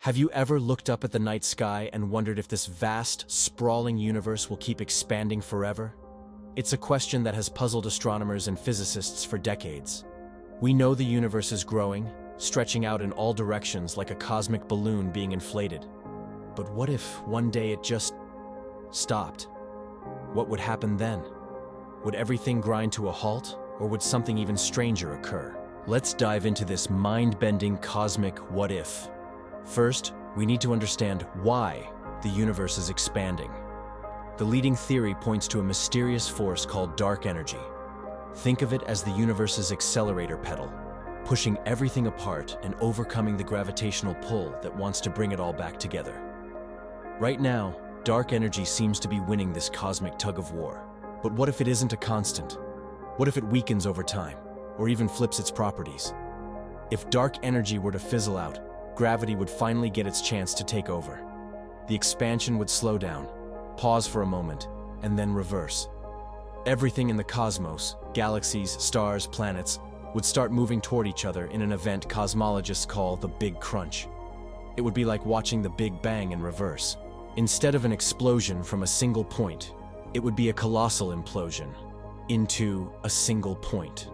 Have you ever looked up at the night sky and wondered if this vast, sprawling universe will keep expanding forever? It's a question that has puzzled astronomers and physicists for decades. We know the universe is growing, stretching out in all directions like a cosmic balloon being inflated. But what if one day it just stopped? What would happen then? Would everything grind to a halt, or would something even stranger occur? Let's dive into this mind-bending cosmic what if. First, we need to understand why the universe is expanding. The leading theory points to a mysterious force called dark energy. Think of it as the universe's accelerator pedal, pushing everything apart and overcoming the gravitational pull that wants to bring it all back together. Right now, dark energy seems to be winning this cosmic tug-of-war. But what if it isn't a constant? What if it weakens over time, or even flips its properties? If dark energy were to fizzle out, gravity would finally get its chance to take over. The expansion would slow down, pause for a moment, and then reverse. Everything in the cosmos, galaxies, stars, planets, would start moving toward each other in an event cosmologists call the Big Crunch. It would be like watching the Big Bang in reverse. Instead of an explosion from a single point, it would be a colossal implosion into a single point.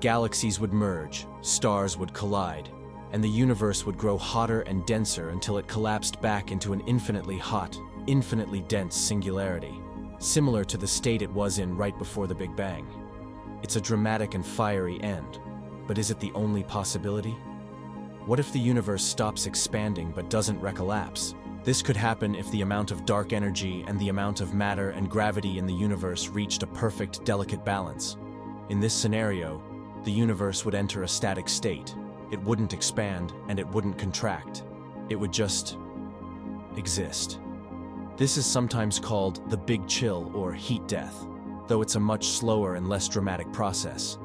Galaxies would merge, stars would collide, and the universe would grow hotter and denser until it collapsed back into an infinitely hot, infinitely dense singularity, similar to the state it was in right before the Big Bang. It's a dramatic and fiery end, but is it the only possibility? What if the universe stops expanding but doesn't recollapse? This could happen if the amount of dark energy and the amount of matter and gravity in the universe reached a perfect, delicate balance. In this scenario, the universe would enter a static state. It wouldn't expand and it wouldn't contract. It would just exist. This is sometimes called the Big Chill or heat death, though it's a much slower and less dramatic process.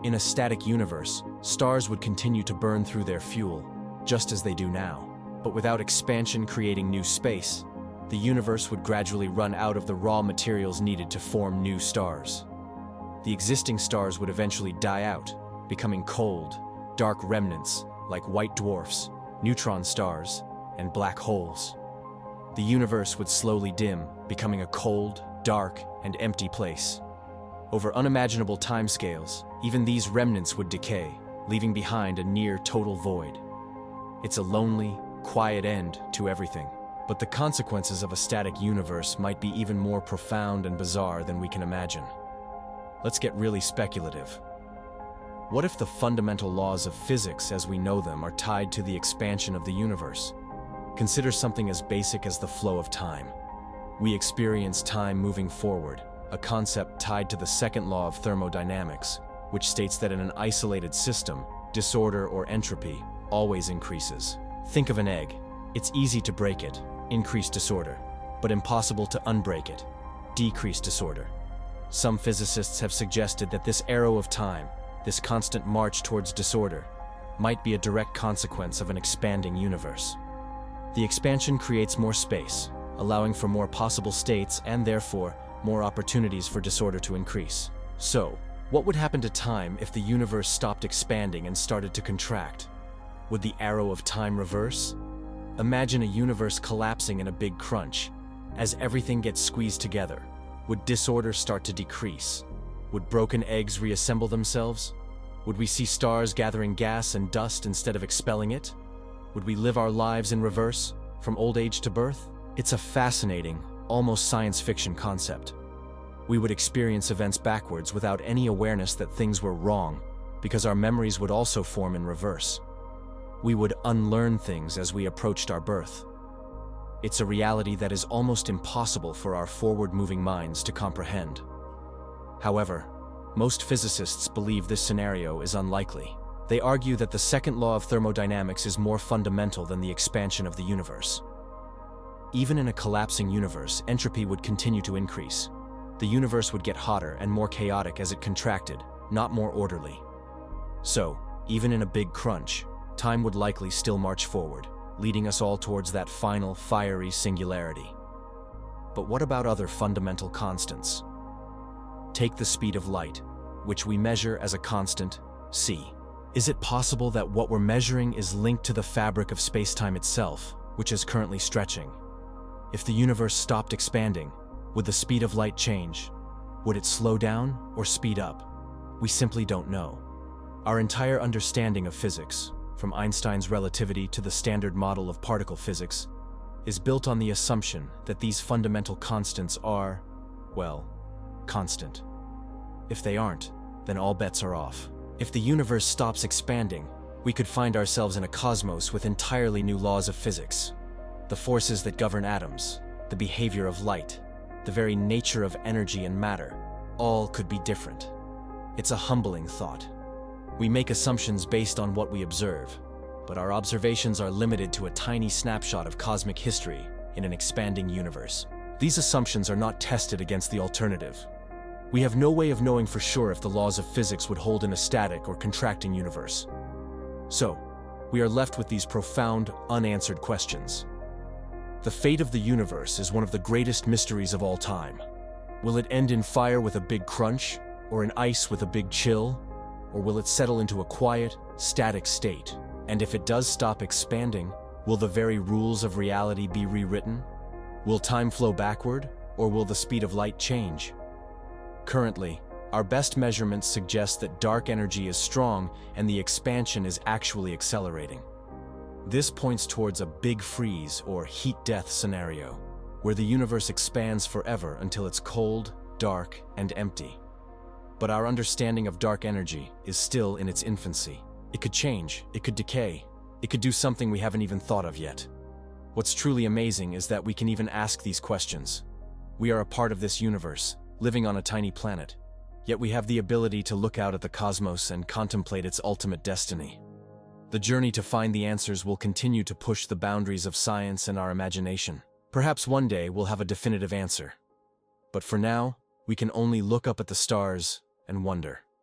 In a static universe, stars would continue to burn through their fuel, just as they do now. But without expansion creating new space, the universe would gradually run out of the raw materials needed to form new stars. The existing stars would eventually die out, becoming cold, dark remnants like white dwarfs, neutron stars, and black holes. The universe would slowly dim, becoming a cold, dark, and empty place. Over unimaginable timescales, even these remnants would decay, leaving behind a near total void. It's a lonely, quiet end to everything. But the consequences of a static universe might be even more profound and bizarre than we can imagine. Let's get really speculative. What if the fundamental laws of physics as we know them are tied to the expansion of the universe? Consider something as basic as the flow of time. We experience time moving forward, a concept tied to the second law of thermodynamics, which states that in an isolated system, disorder or entropy always increases. Think of an egg. It's easy to break it, increase disorder, but impossible to unbreak it, decrease disorder. Some physicists have suggested that this arrow of time, this constant march towards disorder, might be a direct consequence of an expanding universe. The expansion creates more space, allowing for more possible states and therefore more opportunities for disorder to increase. So, what would happen to time if the universe stopped expanding and started to contract? Would the arrow of time reverse? Imagine a universe collapsing in a big crunch. As everything gets squeezed together, would disorder start to decrease? Would broken eggs reassemble themselves? Would we see stars gathering gas and dust instead of expelling it? Would we live our lives in reverse, from old age to birth? It's a fascinating, almost science fiction concept. We would experience events backwards without any awareness that things were wrong, because our memories would also form in reverse. We would unlearn things as we approached our birth. It's a reality that is almost impossible for our forward-moving minds to comprehend. However, most physicists believe this scenario is unlikely. They argue that the second law of thermodynamics is more fundamental than the expansion of the universe. Even in a collapsing universe, entropy would continue to increase. The universe would get hotter and more chaotic as it contracted, not more orderly. So, even in a big crunch, time would likely still march forward, leading us all towards that final, fiery singularity. But what about other fundamental constants? Take the speed of light, which we measure as a constant, c. Is it possible that what we're measuring is linked to the fabric of space-time itself, which is currently stretching? If the universe stopped expanding, would the speed of light change? Would it slow down or speed up? We simply don't know. Our entire understanding of physics, from Einstein's relativity to the standard model of particle physics, is built on the assumption that these fundamental constants are, well, constant. If they aren't, then all bets are off. If the universe stops expanding, we could find ourselves in a cosmos with entirely new laws of physics. The forces that govern atoms, the behavior of light, the very nature of energy and matter, all could be different. It's a humbling thought. We make assumptions based on what we observe, but our observations are limited to a tiny snapshot of cosmic history in an expanding universe. These assumptions are not tested against the alternative. We have no way of knowing for sure if the laws of physics would hold in a static or contracting universe. So, we are left with these profound, unanswered questions. The fate of the universe is one of the greatest mysteries of all time. Will it end in fire with a big crunch, or in ice with a big chill? Or will it settle into a quiet, static state? And if it does stop expanding, will the very rules of reality be rewritten? Will time flow backward, or will the speed of light change? Currently, our best measurements suggest that dark energy is strong and the expansion is actually accelerating. This points towards a big freeze or heat death scenario, where the universe expands forever until it's cold, dark, and empty. But our understanding of dark energy is still in its infancy. It could change, it could decay, it could do something we haven't even thought of yet. What's truly amazing is that we can even ask these questions. We are a part of this universe, living on a tiny planet, yet we have the ability to look out at the cosmos and contemplate its ultimate destiny. The journey to find the answers will continue to push the boundaries of science and our imagination. Perhaps one day we'll have a definitive answer. But for now, we can only look up at the stars and wonder.